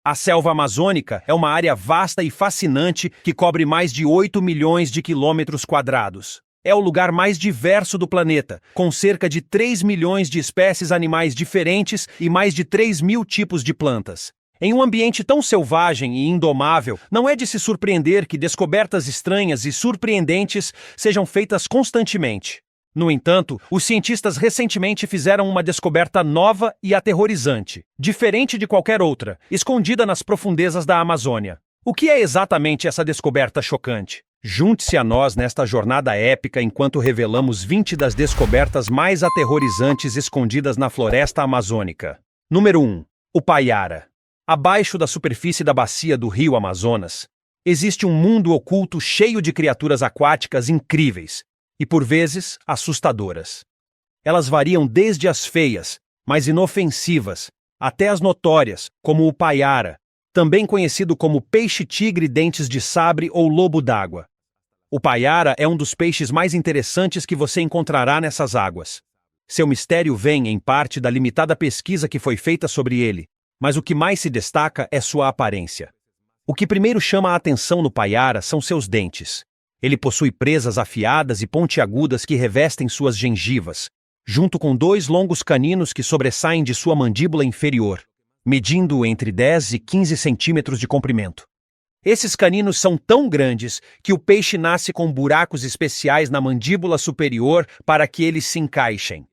A selva amazônica é uma área vasta e fascinante que cobre mais de 8 milhões de quilômetros quadrados. É o lugar mais diverso do planeta, com cerca de 3 milhões de espécies animais diferentes e mais de 3 mil tipos de plantas. Em um ambiente tão selvagem e indomável, não é de se surpreender que descobertas estranhas e surpreendentes sejam feitas constantemente. No entanto, os cientistas recentemente fizeram uma descoberta nova e aterrorizante, diferente de qualquer outra, escondida nas profundezas da Amazônia. O que é exatamente essa descoberta chocante? Junte-se a nós nesta jornada épica enquanto revelamos 20 das descobertas mais aterrorizantes escondidas na floresta amazônica. Número 1. O Paiara. Abaixo da superfície da bacia do rio Amazonas, existe um mundo oculto cheio de criaturas aquáticas incríveis e, por vezes, assustadoras. Elas variam desde as feias, mas inofensivas, até as notórias, como o paiara, também conhecido como peixe-tigre dentes de sabre ou lobo d'água. O paiara é um dos peixes mais interessantes que você encontrará nessas águas. Seu mistério vem, em parte, da limitada pesquisa que foi feita sobre ele, mas o que mais se destaca é sua aparência. O que primeiro chama a atenção no paiara são seus dentes. Ele possui presas afiadas e pontiagudas que revestem suas gengivas, junto com 2 longos caninos que sobressaem de sua mandíbula inferior, medindo entre 10 e 15 centímetros de comprimento. Esses caninos são tão grandes que o peixe nasce com buracos especiais na mandíbula superior para que eles se encaixem.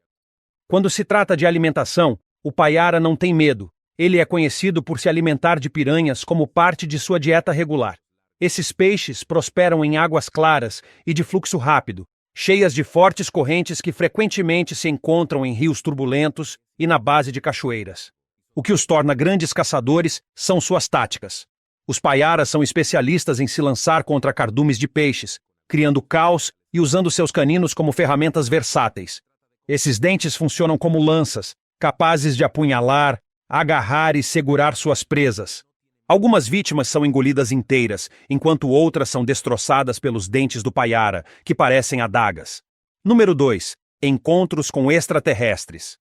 Quando se trata de alimentação, o paiara não tem medo. Ele é conhecido por se alimentar de piranhas como parte de sua dieta regular. Esses peixes prosperam em águas claras e de fluxo rápido, cheias de fortes correntes que frequentemente se encontram em rios turbulentos e na base de cachoeiras. O que os torna grandes caçadores são suas táticas. Os paiaras são especialistas em se lançar contra cardumes de peixes, criando caos e usando seus caninos como ferramentas versáteis. Esses dentes funcionam como lanças, capazes de apunhalar, agarrar e segurar suas presas. Algumas vítimas são engolidas inteiras, enquanto outras são destroçadas pelos dentes do paiara, que parecem adagas. Número 2. Encontros com extraterrestres.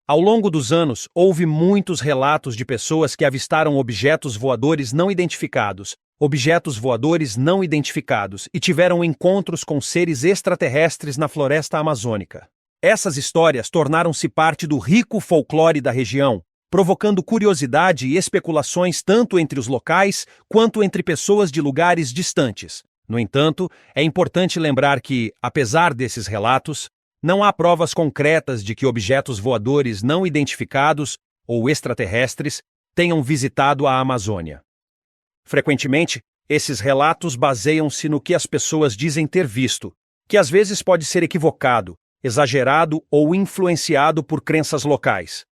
Ao longo dos anos, houve muitos relatos de pessoas que avistaram objetos voadores não identificados, e tiveram encontros com seres extraterrestres na floresta amazônica. Essas histórias tornaram-se parte do rico folclore da região, provocando curiosidade e especulações tanto entre os locais quanto entre pessoas de lugares distantes. No entanto, é importante lembrar que, apesar desses relatos, não há provas concretas de que objetos voadores não identificados ou extraterrestres tenham visitado a Amazônia. Frequentemente, esses relatos baseiam-se no que as pessoas dizem ter visto, que às vezes pode ser equivocado, exagerado ou influenciado por crenças locais.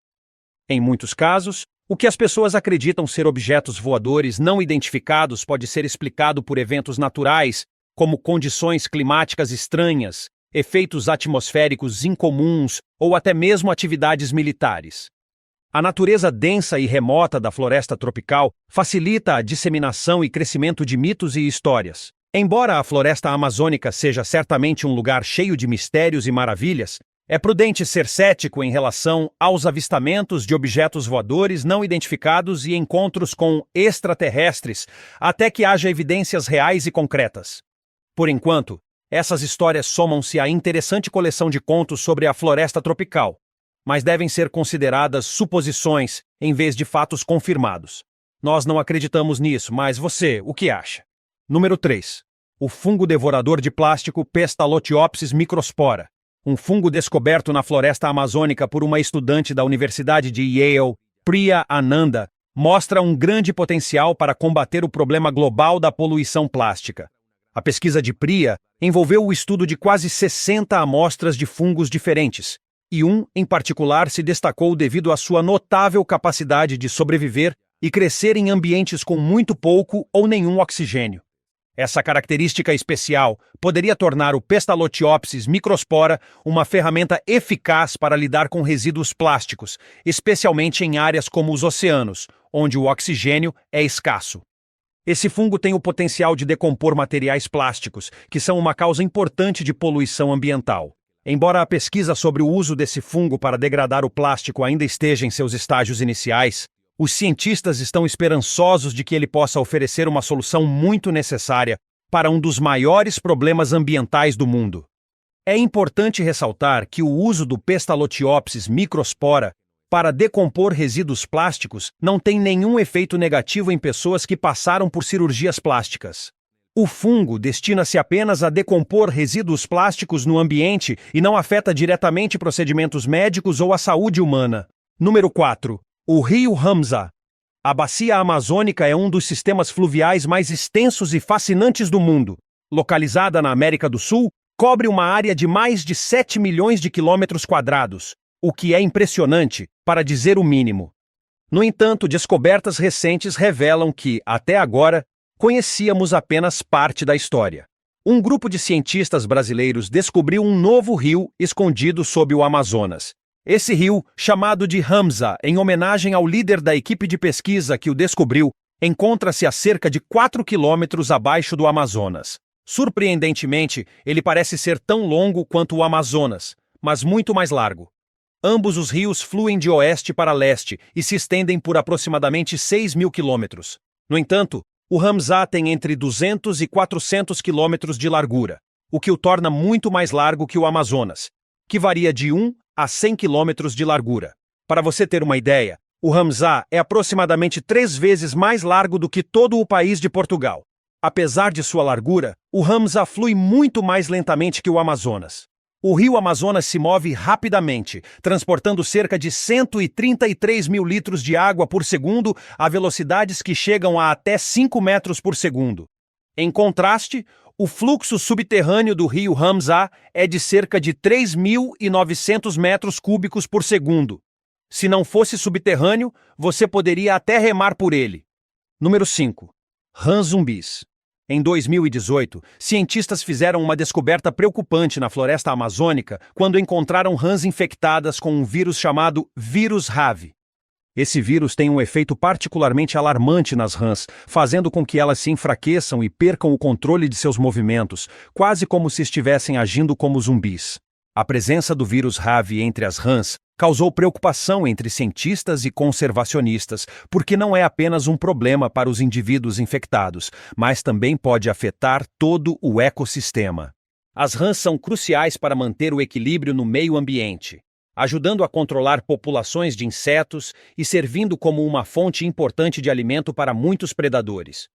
Em muitos casos, o que as pessoas acreditam ser objetos voadores não identificados pode ser explicado por eventos naturais, como condições climáticas estranhas, efeitos atmosféricos incomuns ou até mesmo atividades militares. A natureza densa e remota da floresta tropical facilita a disseminação e crescimento de mitos e histórias. Embora a floresta amazônica seja certamente um lugar cheio de mistérios e maravilhas, é prudente ser cético em relação aos avistamentos de objetos voadores não identificados e encontros com extraterrestres, até que haja evidências reais e concretas. Por enquanto, essas histórias somam-se à interessante coleção de contos sobre a floresta tropical, mas devem ser consideradas suposições em vez de fatos confirmados. Nós não acreditamos nisso, mas você, o que acha? Número 3. O fungo devorador de plástico Pestalothiopsis microspora. Um fungo descoberto na floresta amazônica por uma estudante da Universidade de Yale, Priya Ananda, mostra um grande potencial para combater o problema global da poluição plástica. A pesquisa de Priya envolveu o estudo de quase 60 amostras de fungos diferentes, e um, em particular, se destacou devido à sua notável capacidade de sobreviver e crescer em ambientes com muito pouco ou nenhum oxigênio. Essa característica especial poderia tornar o Pestalothiopsis microspora uma ferramenta eficaz para lidar com resíduos plásticos, especialmente em áreas como os oceanos, onde o oxigênio é escasso. Esse fungo tem o potencial de decompor materiais plásticos, que são uma causa importante de poluição ambiental. Embora a pesquisa sobre o uso desse fungo para degradar o plástico ainda esteja em seus estágios iniciais, Os cientistas estão esperançosos de que ele possa oferecer uma solução muito necessária para um dos maiores problemas ambientais do mundo. É importante ressaltar que o uso do Pestalotiopsis microspora para decompor resíduos plásticos não tem nenhum efeito negativo em pessoas que passaram por cirurgias plásticas. O fungo destina-se apenas a decompor resíduos plásticos no ambiente e não afeta diretamente procedimentos médicos ou a saúde humana. Número 4. O rio Ramsar. A bacia amazônica é um dos sistemas fluviais mais extensos e fascinantes do mundo. Localizada na América do Sul, cobre uma área de mais de 7 milhões de quilômetros quadrados, o que é impressionante, para dizer o mínimo. No entanto, descobertas recentes revelam que, até agora, conhecíamos apenas parte da história. Um grupo de cientistas brasileiros descobriu um novo rio escondido sob o Amazonas. Esse rio, chamado de Ramsar, em homenagem ao líder da equipe de pesquisa que o descobriu, encontra-se a cerca de 4 quilômetros abaixo do Amazonas. Surpreendentemente, ele parece ser tão longo quanto o Amazonas, mas muito mais largo. Ambos os rios fluem de oeste para leste e se estendem por aproximadamente 6 mil quilômetros. No entanto, o Ramsar tem entre 200 e 400 quilômetros de largura, o que o torna muito mais largo que o Amazonas, que varia de 1 a 100 quilômetros de largura. Para você ter uma ideia, o Ramsar é aproximadamente 3 vezes mais largo do que todo o país de Portugal. Apesar de sua largura, o Ramsar flui muito mais lentamente que o Amazonas. O rio Amazonas se move rapidamente, transportando cerca de 133 mil litros de água por segundo a velocidades que chegam a até 5 metros por segundo. Em contraste, o fluxo subterrâneo do rio Ramsar é de cerca de 3.900 metros cúbicos por segundo. Se não fosse subterrâneo, você poderia até remar por ele. Número 5. Rãs zumbis. Em 2018, cientistas fizeram uma descoberta preocupante na floresta amazônica quando encontraram rãs infectadas com um vírus chamado vírus Ravi. Esse vírus tem um efeito particularmente alarmante nas rãs, fazendo com que elas se enfraqueçam e percam o controle de seus movimentos, quase como se estivessem agindo como zumbis. A presença do vírus Ravi entre as rãs causou preocupação entre cientistas e conservacionistas, porque não é apenas um problema para os indivíduos infectados, mas também pode afetar todo o ecossistema. As rãs são cruciais para manter o equilíbrio no meio ambiente, ajudando a controlar populações de insetos e servindo como uma fonte importante de alimento para muitos predadores.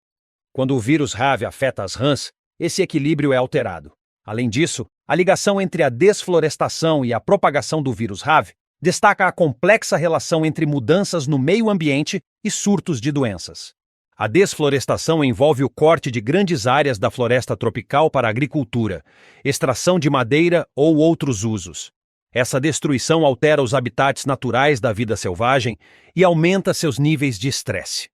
Quando o vírus Ravi afeta as rãs, esse equilíbrio é alterado. Além disso, a ligação entre a desflorestação e a propagação do vírus Ravi destaca a complexa relação entre mudanças no meio ambiente e surtos de doenças. A desflorestação envolve o corte de grandes áreas da floresta tropical para a agricultura, extração de madeira ou outros usos. Essa destruição altera os habitats naturais da vida selvagem e aumenta seus níveis de estresse.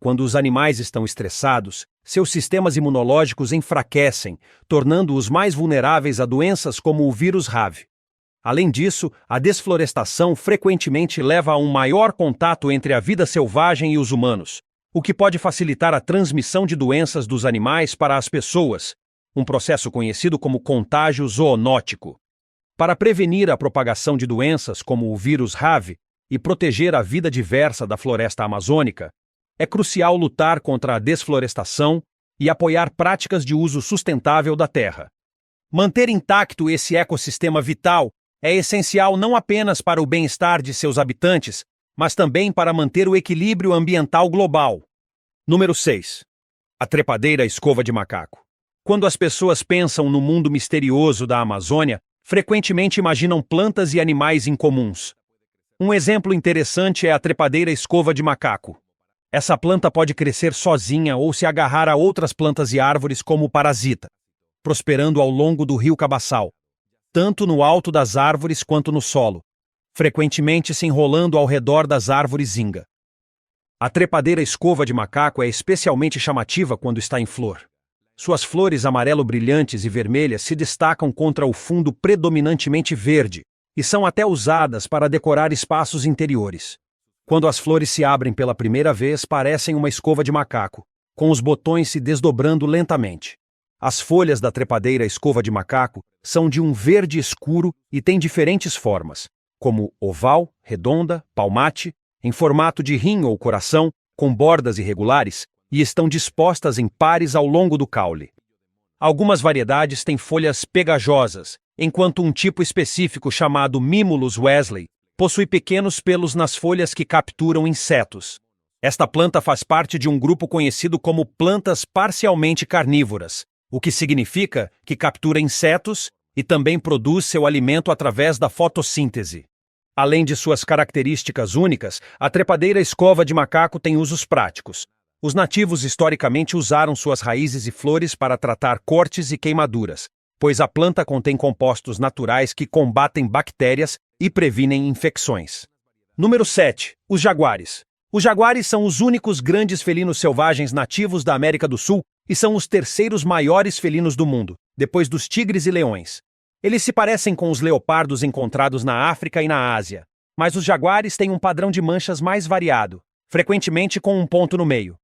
Quando os animais estão estressados, seus sistemas imunológicos enfraquecem, tornando-os mais vulneráveis a doenças como o vírus Ravi. Além disso, a desflorestação frequentemente leva a um maior contato entre a vida selvagem e os humanos, o que pode facilitar a transmissão de doenças dos animais para as pessoas, um processo conhecido como contágio zoonótico. Para prevenir a propagação de doenças como o vírus Ravi e proteger a vida diversa da floresta amazônica, é crucial lutar contra a desflorestação e apoiar práticas de uso sustentável da terra. Manter intacto esse ecossistema vital é essencial não apenas para o bem-estar de seus habitantes, mas também para manter o equilíbrio ambiental global. Número 6. A trepadeira escova de macaco. Quando as pessoas pensam no mundo misterioso da Amazônia, frequentemente imaginam plantas e animais incomuns. Um exemplo interessante é a trepadeira escova de macaco. Essa planta pode crescer sozinha ou se agarrar a outras plantas e árvores como parasita, prosperando ao longo do rio Cabaçal, tanto no alto das árvores quanto no solo, frequentemente se enrolando ao redor das árvores zinga. A trepadeira escova de macaco é especialmente chamativa quando está em flor. Suas flores amarelo-brilhantes e vermelhas se destacam contra o fundo predominantemente verde e são até usadas para decorar espaços interiores. Quando as flores se abrem pela primeira vez, parecem uma escova de macaco, com os botões se desdobrando lentamente. As folhas da trepadeira escova de macaco são de um verde escuro e têm diferentes formas, como oval, redonda, palmate em formato de rim ou coração, com bordas irregulares, e estão dispostas em pares ao longo do caule. Algumas variedades têm folhas pegajosas, enquanto um tipo específico chamado Mimulus wesley possui pequenos pelos nas folhas que capturam insetos. Esta planta faz parte de um grupo conhecido como plantas parcialmente carnívoras, o que significa que captura insetos e também produz seu alimento através da fotossíntese. Além de suas características únicas, a trepadeira escova de macaco tem usos práticos. Os nativos historicamente usaram suas raízes e flores para tratar cortes e queimaduras, pois a planta contém compostos naturais que combatem bactérias e previnem infecções. Número 7. Os jaguares. Os jaguares são os únicos grandes felinos selvagens nativos da América do Sul e são os terceiros maiores felinos do mundo, depois dos tigres e leões. Eles se parecem com os leopardos encontrados na África e na Ásia, mas os jaguares têm um padrão de manchas mais variado, frequentemente com um ponto no meio.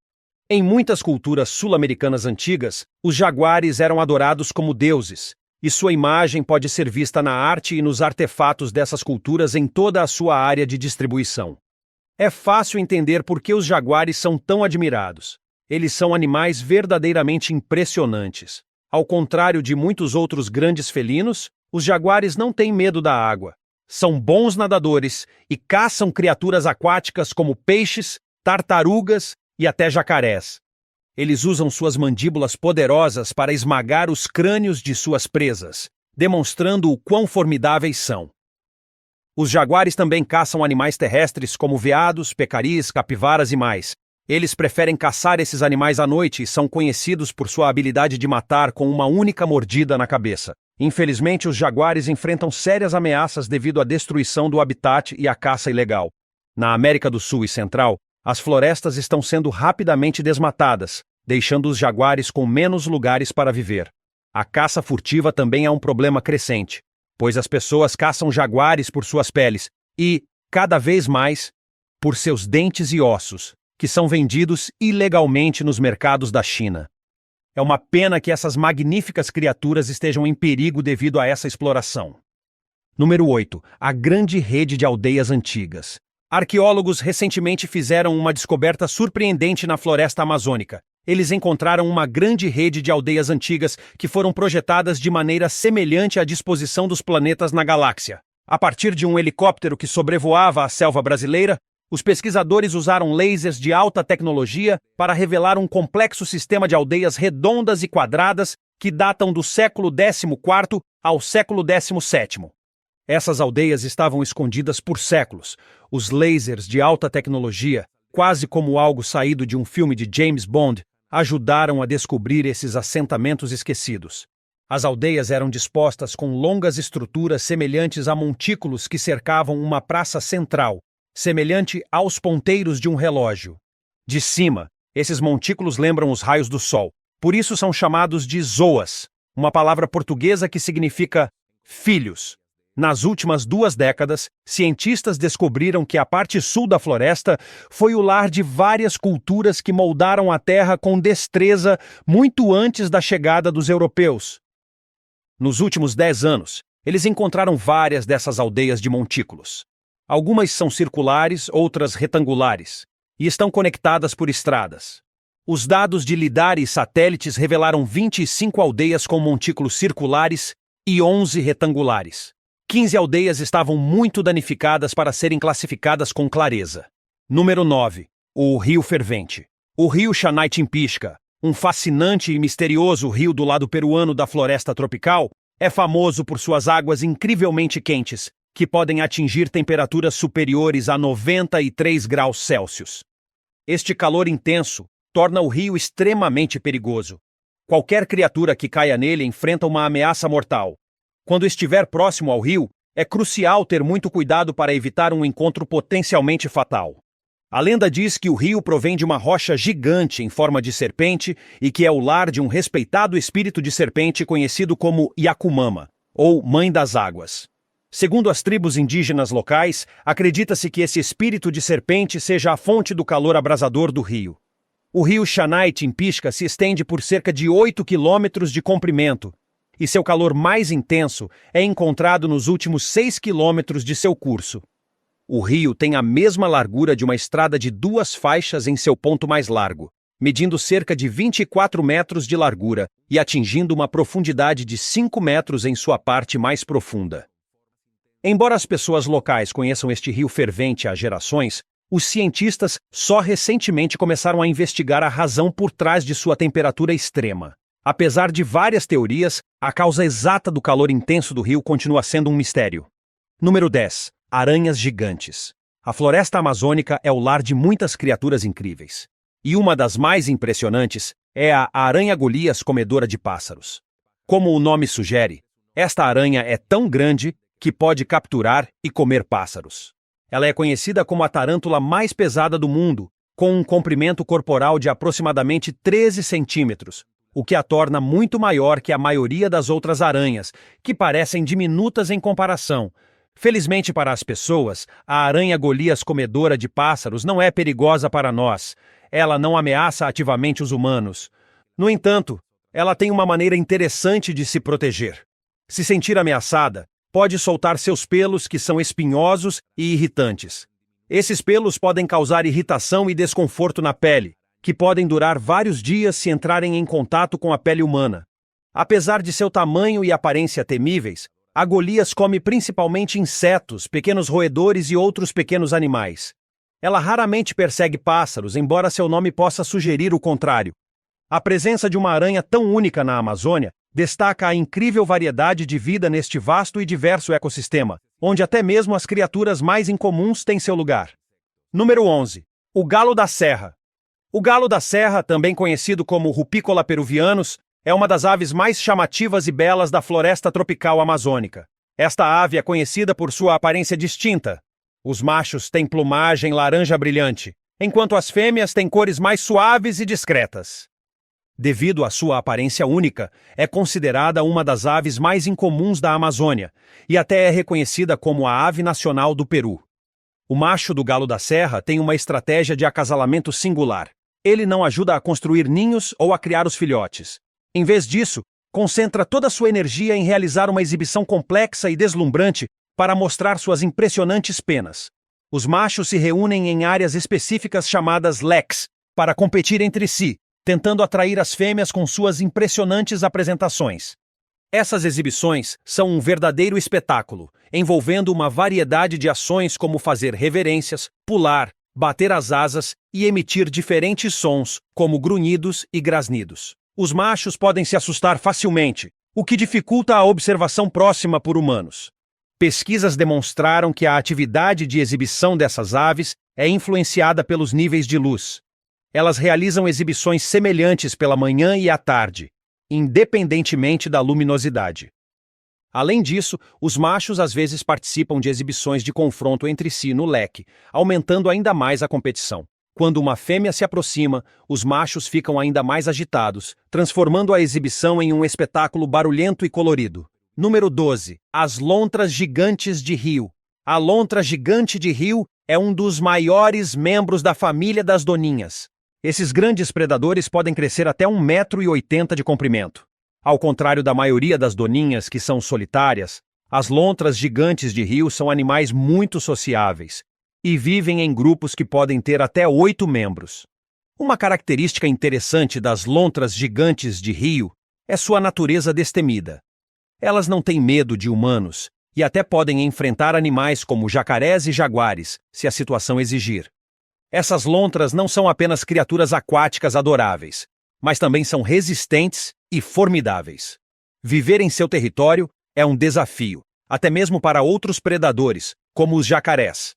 Em muitas culturas sul-americanas antigas, os jaguares eram adorados como deuses, e sua imagem pode ser vista na arte e nos artefatos dessas culturas em toda a sua área de distribuição. É fácil entender por que os jaguares são tão admirados. Eles são animais verdadeiramente impressionantes. Ao contrário de muitos outros grandes felinos, os jaguares não têm medo da água. São bons nadadores e caçam criaturas aquáticas como peixes, tartarugas e até jacarés. Eles usam suas mandíbulas poderosas para esmagar os crânios de suas presas, demonstrando o quão formidáveis são. Os jaguares também caçam animais terrestres como veados, pecaris, capivaras e mais. Eles preferem caçar esses animais à noite e são conhecidos por sua habilidade de matar com uma única mordida na cabeça. Infelizmente, os jaguares enfrentam sérias ameaças devido à destruição do habitat e à caça ilegal. Na América do Sul e Central, as florestas estão sendo rapidamente desmatadas, deixando os jaguares com menos lugares para viver. A caça furtiva também é um problema crescente, pois as pessoas caçam jaguares por suas peles e, cada vez mais, por seus dentes e ossos, que são vendidos ilegalmente nos mercados da China. É uma pena que essas magníficas criaturas estejam em perigo devido a essa exploração. Número 8. A grande rede de aldeias antigas. Arqueólogos recentemente fizeram uma descoberta surpreendente na floresta amazônica. Eles encontraram uma grande rede de aldeias antigas que foram projetadas de maneira semelhante à disposição dos planetas na galáxia. A partir de um helicóptero que sobrevoava a selva brasileira, os pesquisadores usaram lasers de alta tecnologia para revelar um complexo sistema de aldeias redondas e quadradas que datam do século XIV ao século XVII. Essas aldeias estavam escondidas por séculos. Os lasers de alta tecnologia, quase como algo saído de um filme de James Bond, ajudaram a descobrir esses assentamentos esquecidos. As aldeias eram dispostas com longas estruturas semelhantes a montículos que cercavam uma praça central, semelhante aos ponteiros de um relógio. De cima, esses montículos lembram os raios do sol, por isso são chamados de zoas, uma palavra portuguesa que significa filhos. Nas últimas 2 décadas, cientistas descobriram que a parte sul da floresta foi o lar de várias culturas que moldaram a terra com destreza muito antes da chegada dos europeus. Nos últimos 10 anos, eles encontraram várias dessas aldeias de montículos. Algumas são circulares, outras retangulares, e estão conectadas por estradas. Os dados de lidar e satélites revelaram 25 aldeias com montículos circulares e 11 retangulares. 15 aldeias estavam muito danificadas para serem classificadas com clareza. Número 9. O Rio Fervente. O rio Xanay-Timpixca, um fascinante e misterioso rio do lado peruano da floresta tropical, é famoso por suas águas incrivelmente quentes, que podem atingir temperaturas superiores a 93 graus Celsius. Este calor intenso torna o rio extremamente perigoso. Qualquer criatura que caia nele enfrenta uma ameaça mortal. Quando estiver próximo ao rio, é crucial ter muito cuidado para evitar um encontro potencialmente fatal. A lenda diz que o rio provém de uma rocha gigante em forma de serpente e que é o lar de um respeitado espírito de serpente conhecido como Yakumama, ou Mãe das Águas. Segundo as tribos indígenas locais, acredita-se que esse espírito de serpente seja a fonte do calor abrasador do rio. O rio Xanay-Timpixca se estende por cerca de 8 quilômetros de comprimento, e seu calor mais intenso é encontrado nos últimos 6 quilômetros de seu curso. O rio tem a mesma largura de uma estrada de 2 faixas em seu ponto mais largo, medindo cerca de 24 metros de largura e atingindo uma profundidade de 5 metros em sua parte mais profunda. Embora as pessoas locais conheçam este rio fervente há gerações, os cientistas só recentemente começaram a investigar a razão por trás de sua temperatura extrema. Apesar de várias teorias, a causa exata do calor intenso do rio continua sendo um mistério. Número 10. Aranhas gigantes. A floresta amazônica é o lar de muitas criaturas incríveis. E uma das mais impressionantes é a aranha-golias comedora de pássaros. Como o nome sugere, esta aranha é tão grande que pode capturar e comer pássaros. Ela é conhecida como a tarântula mais pesada do mundo, com um comprimento corporal de aproximadamente 13 centímetros, o que a torna muito maior que a maioria das outras aranhas, que parecem diminutas em comparação. Felizmente para as pessoas, a aranha-golias comedora de pássaros não é perigosa para nós. Ela não ameaça ativamente os humanos. No entanto, ela tem uma maneira interessante de se proteger. Se sentir ameaçada, pode soltar seus pelos que são espinhosos e irritantes. Esses pelos podem causar irritação e desconforto na pele, que podem durar vários dias se entrarem em contato com a pele humana. Apesar de seu tamanho e aparência temíveis, a golias come principalmente insetos, pequenos roedores e outros pequenos animais. Ela raramente persegue pássaros, embora seu nome possa sugerir o contrário. A presença de uma aranha tão única na Amazônia destaca a incrível variedade de vida neste vasto e diverso ecossistema, onde até mesmo as criaturas mais incomuns têm seu lugar. Número 11. O galo da serra. O galo da serra, também conhecido como Rupicola peruvianus, é uma das aves mais chamativas e belas da floresta tropical amazônica. Esta ave é conhecida por sua aparência distinta. Os machos têm plumagem laranja brilhante, enquanto as fêmeas têm cores mais suaves e discretas. Devido à sua aparência única, é considerada uma das aves mais incomuns da Amazônia e até é reconhecida como a ave nacional do Peru. O macho do galo da serra tem uma estratégia de acasalamento singular. Ele não ajuda a construir ninhos ou a criar os filhotes. Em vez disso, concentra toda a sua energia em realizar uma exibição complexa e deslumbrante para mostrar suas impressionantes penas. Os machos se reúnem em áreas específicas chamadas leques para competir entre si, tentando atrair as fêmeas com suas impressionantes apresentações. Essas exibições são um verdadeiro espetáculo, envolvendo uma variedade de ações como fazer reverências, pular, bater as asas e emitir diferentes sons, como grunhidos e grasnidos. Os machos podem se assustar facilmente, o que dificulta a observação próxima por humanos. Pesquisas demonstraram que a atividade de exibição dessas aves é influenciada pelos níveis de luz. Elas realizam exibições semelhantes pela manhã e à tarde, independentemente da luminosidade. Além disso, os machos às vezes participam de exibições de confronto entre si no leque, aumentando ainda mais a competição. Quando uma fêmea se aproxima, os machos ficam ainda mais agitados, transformando a exibição em um espetáculo barulhento e colorido. Número 12. As lontras gigantes de rio. A lontra gigante de rio é um dos maiores membros da família das doninhas. Esses grandes predadores podem crescer até 1,80 m de comprimento. Ao contrário da maioria das doninhas, que são solitárias, as lontras gigantes de rio são animais muito sociáveis e vivem em grupos que podem ter até 8 membros. Uma característica interessante das lontras gigantes de rio é sua natureza destemida. Elas não têm medo de humanos e até podem enfrentar animais como jacarés e jaguares, se a situação exigir. Essas lontras não são apenas criaturas aquáticas adoráveis, mas também são resistentes e formidáveis. Viver em seu território é um desafio, até mesmo para outros predadores, como os jacarés.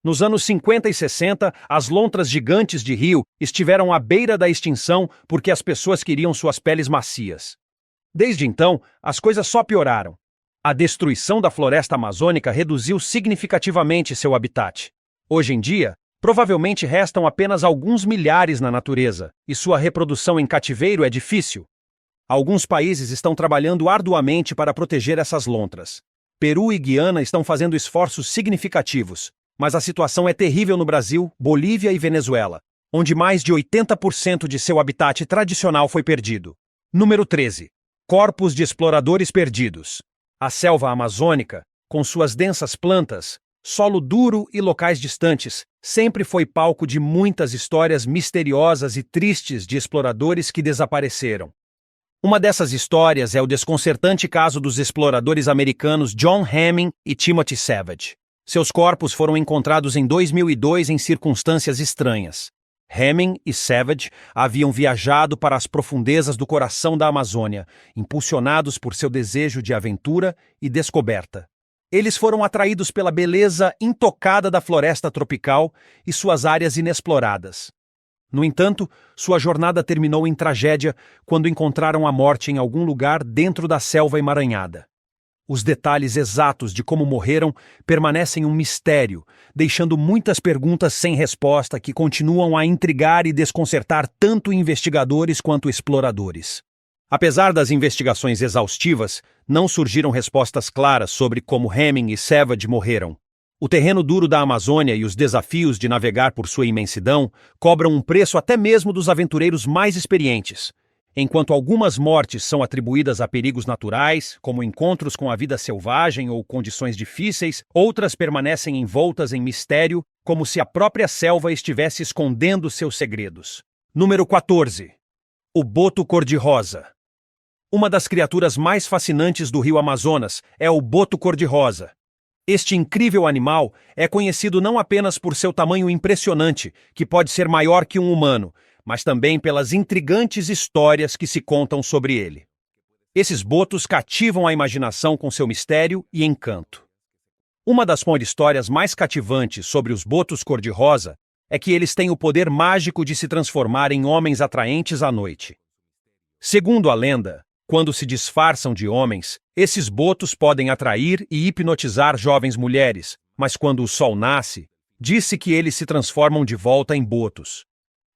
Nos anos 50 e 60, as lontras gigantes de rio estiveram à beira da extinção porque as pessoas queriam suas peles macias. Desde então, as coisas só pioraram. A destruição da floresta amazônica reduziu significativamente seu habitat. Hoje em dia, provavelmente restam apenas alguns milhares na natureza, e sua reprodução em cativeiro é difícil. Alguns países estão trabalhando arduamente para proteger essas lontras. Peru e Guiana estão fazendo esforços significativos, mas a situação é terrível no Brasil, Bolívia e Venezuela, onde mais de 80% de seu habitat tradicional foi perdido. Número 13. Corpos de exploradores perdidos. A selva amazônica, com suas densas plantas, Solo duro e locais distantes sempre foi palco de muitas histórias misteriosas e tristes de exploradores que desapareceram. Uma dessas histórias é o desconcertante caso dos exploradores americanos John Hamming e Timothy Savage. Seus corpos foram encontrados em 2002 em circunstâncias estranhas. Hamming e Savage haviam viajado para as profundezas do coração da Amazônia, impulsionados por seu desejo de aventura e descoberta. Eles foram atraídos pela beleza intocada da floresta tropical e suas áreas inexploradas. No entanto, sua jornada terminou em tragédia quando encontraram a morte em algum lugar dentro da selva emaranhada. Os detalhes exatos de como morreram permanecem um mistério, deixando muitas perguntas sem resposta que continuam a intrigar e desconcertar tanto investigadores quanto exploradores. Apesar das investigações exaustivas, não surgiram respostas claras sobre como Hamming e Savage morreram. O terreno duro da Amazônia e os desafios de navegar por sua imensidão cobram um preço até mesmo dos aventureiros mais experientes. Enquanto algumas mortes são atribuídas a perigos naturais, como encontros com a vida selvagem ou condições difíceis, outras permanecem envoltas em mistério, como se a própria selva estivesse escondendo seus segredos. Número 14. O boto cor-de-rosa. Uma das criaturas mais fascinantes do rio Amazonas é o boto cor-de-rosa. Este incrível animal é conhecido não apenas por seu tamanho impressionante, que pode ser maior que um humano, mas também pelas intrigantes histórias que se contam sobre ele. Esses botos cativam a imaginação com seu mistério e encanto. Uma das histórias mais cativantes sobre os botos cor-de-rosa é que eles têm o poder mágico de se transformar em homens atraentes à noite. Segundo a lenda, quando se disfarçam de homens, esses botos podem atrair e hipnotizar jovens mulheres, mas quando o sol nasce, diz-se que eles se transformam de volta em botos.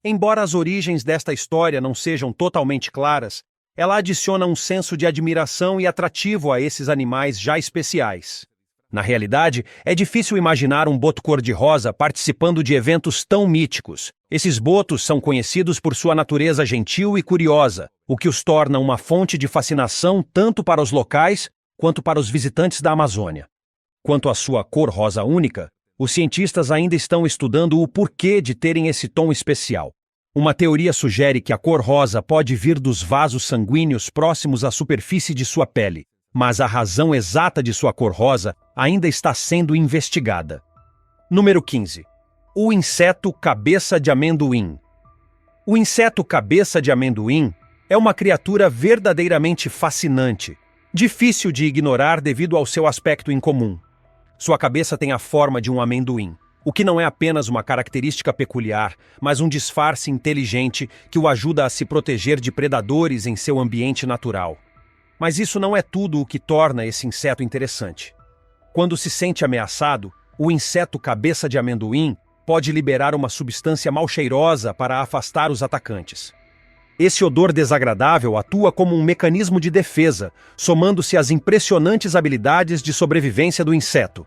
Embora as origens desta história não sejam totalmente claras, ela adiciona um senso de admiração e atrativo a esses animais já especiais. Na realidade, é difícil imaginar um boto cor-de-rosa participando de eventos tão míticos. Esses botos são conhecidos por sua natureza gentil e curiosa, o que os torna uma fonte de fascinação tanto para os locais quanto para os visitantes da Amazônia. Quanto à sua cor rosa única, os cientistas ainda estão estudando o porquê de terem esse tom especial. Uma teoria sugere que a cor rosa pode vir dos vasos sanguíneos próximos à superfície de sua pele, mas a razão exata de sua cor rosa ainda está sendo investigada. Número 15. O inseto cabeça de amendoim. O inseto cabeça de amendoim é uma criatura verdadeiramente fascinante, difícil de ignorar devido ao seu aspecto incomum. Sua cabeça tem a forma de um amendoim, o que não é apenas uma característica peculiar, mas um disfarce inteligente que o ajuda a se proteger de predadores em seu ambiente natural. Mas isso não é tudo o que torna esse inseto interessante. Quando se sente ameaçado, o inseto cabeça de amendoim pode liberar uma substância mal cheirosa para afastar os atacantes. Esse odor desagradável atua como um mecanismo de defesa, somando-se às impressionantes habilidades de sobrevivência do inseto.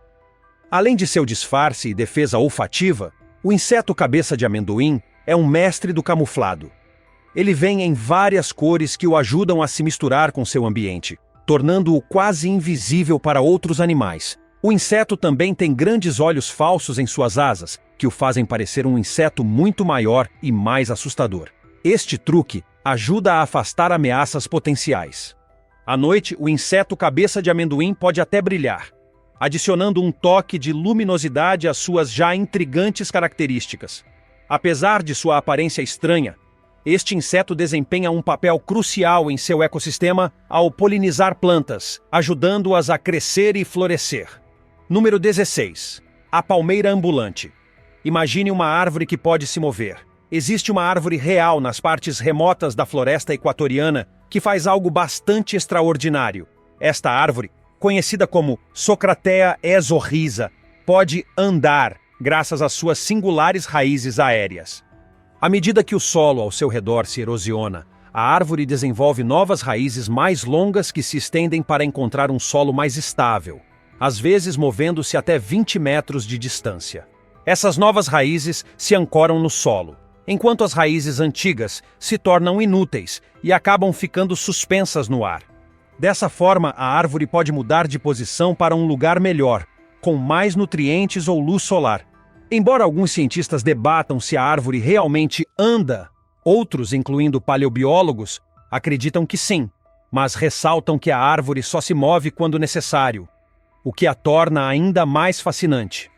Além de seu disfarce e defesa olfativa, o inseto cabeça de amendoim é um mestre do camuflado. Ele vem em várias cores que o ajudam a se misturar com seu ambiente, tornando-o quase invisível para outros animais. O inseto também tem grandes olhos falsos em suas asas, que o fazem parecer um inseto muito maior e mais assustador. Este truque ajuda a afastar ameaças potenciais. À noite, o inseto cabeça de amendoim pode até brilhar, adicionando um toque de luminosidade às suas já intrigantes características. Apesar de sua aparência estranha, este inseto desempenha um papel crucial em seu ecossistema ao polinizar plantas, ajudando-as a crescer e florescer. Número 16. A palmeira ambulante. Imagine uma árvore que pode se mover. Existe uma árvore real nas partes remotas da floresta equatoriana que faz algo bastante extraordinário. Esta árvore, conhecida como Socratea exorrhiza, pode andar graças às suas singulares raízes aéreas. À medida que o solo ao seu redor se erosiona, a árvore desenvolve novas raízes mais longas que se estendem para encontrar um solo mais estável, às vezes movendo-se até 20 metros de distância. Essas novas raízes se ancoram no solo, enquanto as raízes antigas se tornam inúteis e acabam ficando suspensas no ar. Dessa forma, a árvore pode mudar de posição para um lugar melhor, com mais nutrientes ou luz solar. Embora alguns cientistas debatam se a árvore realmente anda, outros, incluindo paleobiólogos, acreditam que sim, mas ressaltam que a árvore só se move quando necessário, o que a torna ainda mais fascinante.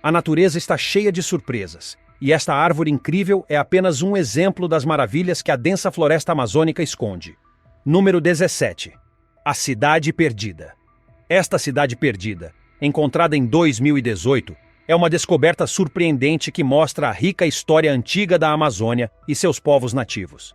A natureza está cheia de surpresas, e esta árvore incrível é apenas um exemplo das maravilhas que a densa floresta amazônica esconde. Número 17. A Cidade Perdida. Esta cidade perdida, encontrada em 2018, é uma descoberta surpreendente que mostra a rica história antiga da Amazônia e seus povos nativos.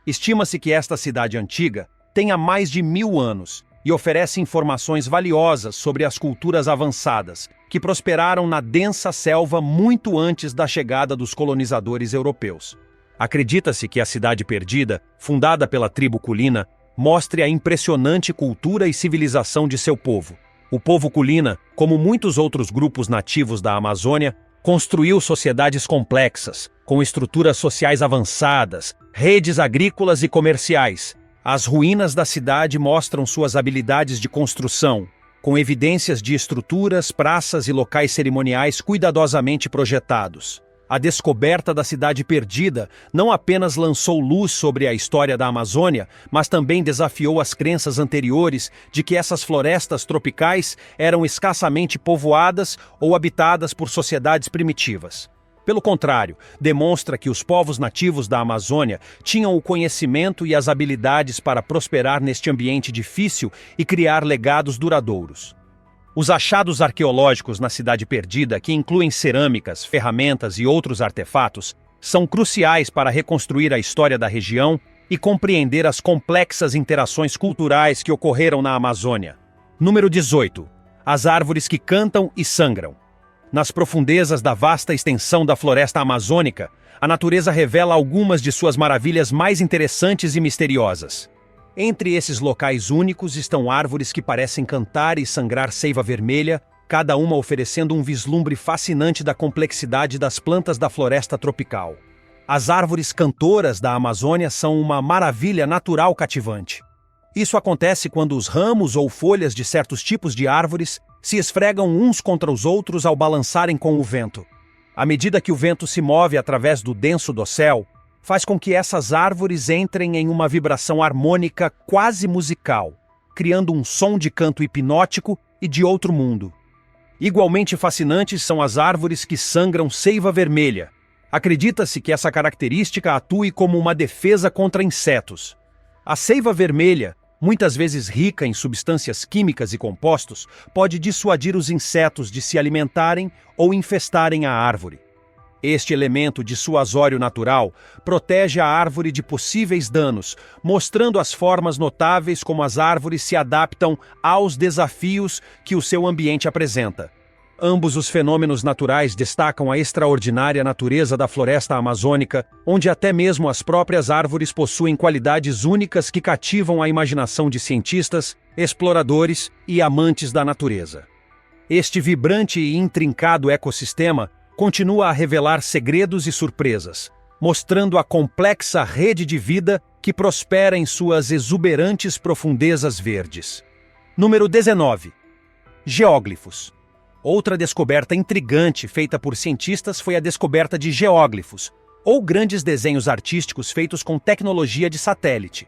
Estima-se que esta cidade antiga tenha mais de 1000 anos e oferece informações valiosas sobre as culturas avançadas que prosperaram na densa selva muito antes da chegada dos colonizadores europeus. Acredita-se que a Cidade Perdida, fundada pela tribo Kulina, mostre a impressionante cultura e civilização de seu povo. O povo Kulina, como muitos outros grupos nativos da Amazônia, construiu sociedades complexas, com estruturas sociais avançadas, redes agrícolas e comerciais. As ruínas da cidade mostram suas habilidades de construção, com evidências de estruturas, praças e locais cerimoniais cuidadosamente projetados. A descoberta da Cidade Perdida não apenas lançou luz sobre a história da Amazônia, mas também desafiou as crenças anteriores de que essas florestas tropicais eram escassamente povoadas ou habitadas por sociedades primitivas. Pelo contrário, demonstra que os povos nativos da Amazônia tinham o conhecimento e as habilidades para prosperar neste ambiente difícil e criar legados duradouros. Os achados arqueológicos na Cidade Perdida, que incluem cerâmicas, ferramentas e outros artefatos, são cruciais para reconstruir a história da região e compreender as complexas interações culturais que ocorreram na Amazônia. Número 18. As árvores que cantam e sangram. Nas profundezas da vasta extensão da floresta amazônica, a natureza revela algumas de suas maravilhas mais interessantes e misteriosas. Entre esses locais únicos estão árvores que parecem cantar e sangrar seiva vermelha, cada uma oferecendo um vislumbre fascinante da complexidade das plantas da floresta tropical. As árvores cantoras da Amazônia são uma maravilha natural cativante. Isso acontece quando os ramos ou folhas de certos tipos de árvores se esfregam uns contra os outros ao balançarem com o vento. À medida que o vento se move através do denso dossel, faz com que essas árvores entrem em uma vibração harmônica quase musical, criando um som de canto hipnótico e de outro mundo. Igualmente fascinantes são as árvores que sangram seiva vermelha. Acredita-se que essa característica atue como uma defesa contra insetos. A seiva vermelha, muitas vezes rica em substâncias químicas e compostos, pode dissuadir os insetos de se alimentarem ou infestarem a árvore. Este elemento dissuasório natural protege a árvore de possíveis danos, mostrando as formas notáveis como as árvores se adaptam aos desafios que o seu ambiente apresenta. Ambos os fenômenos naturais destacam a extraordinária natureza da floresta amazônica, onde até mesmo as próprias árvores possuem qualidades únicas que cativam a imaginação de cientistas, exploradores e amantes da natureza. Este vibrante e intrincado ecossistema continua a revelar segredos e surpresas, mostrando a complexa rede de vida que prospera em suas exuberantes profundezas verdes. Número 19. Geóglifos. Outra descoberta intrigante feita por cientistas foi a descoberta de geóglifos, ou grandes desenhos artísticos feitos com tecnologia de satélite.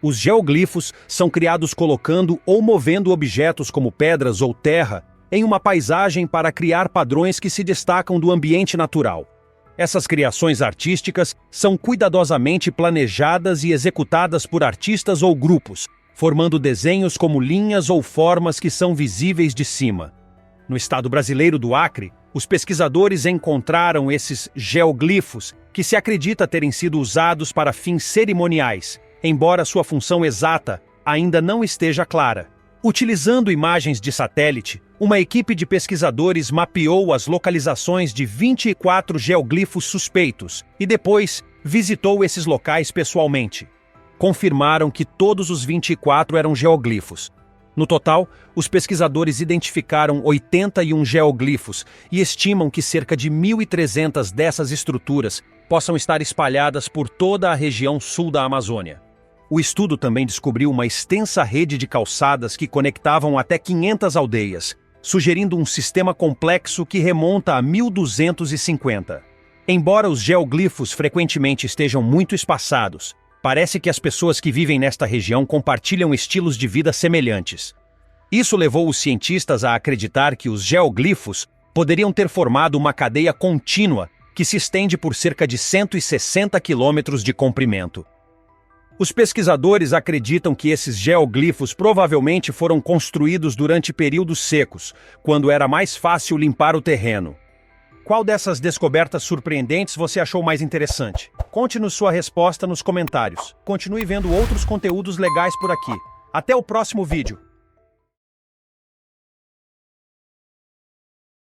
Os geoglifos são criados colocando ou movendo objetos como pedras ou terra em uma paisagem para criar padrões que se destacam do ambiente natural. Essas criações artísticas são cuidadosamente planejadas e executadas por artistas ou grupos, formando desenhos como linhas ou formas que são visíveis de cima. No estado brasileiro do Acre, os pesquisadores encontraram esses geoglifos que se acredita terem sido usados para fins cerimoniais, embora sua função exata ainda não esteja clara. Utilizando imagens de satélite, uma equipe de pesquisadores mapeou as localizações de 24 geoglifos suspeitos e depois visitou esses locais pessoalmente. Confirmaram que todos os 24 eram geoglifos. No total, os pesquisadores identificaram 81 geoglifos e estimam que cerca de 1.300 dessas estruturas possam estar espalhadas por toda a região sul da Amazônia. O estudo também descobriu uma extensa rede de calçadas que conectavam até 500 aldeias, sugerindo um sistema complexo que remonta a 1250. Embora os geoglifos frequentemente estejam muito espaçados, parece que as pessoas que vivem nesta região compartilham estilos de vida semelhantes. Isso levou os cientistas a acreditar que os geoglifos poderiam ter formado uma cadeia contínua que se estende por cerca de 160 quilômetros de comprimento. Os pesquisadores acreditam que esses geoglifos provavelmente foram construídos durante períodos secos, quando era mais fácil limpar o terreno. Qual dessas descobertas surpreendentes você achou mais interessante? Conte-nos sua resposta nos comentários. Continue vendo outros conteúdos legais por aqui. Até o próximo vídeo!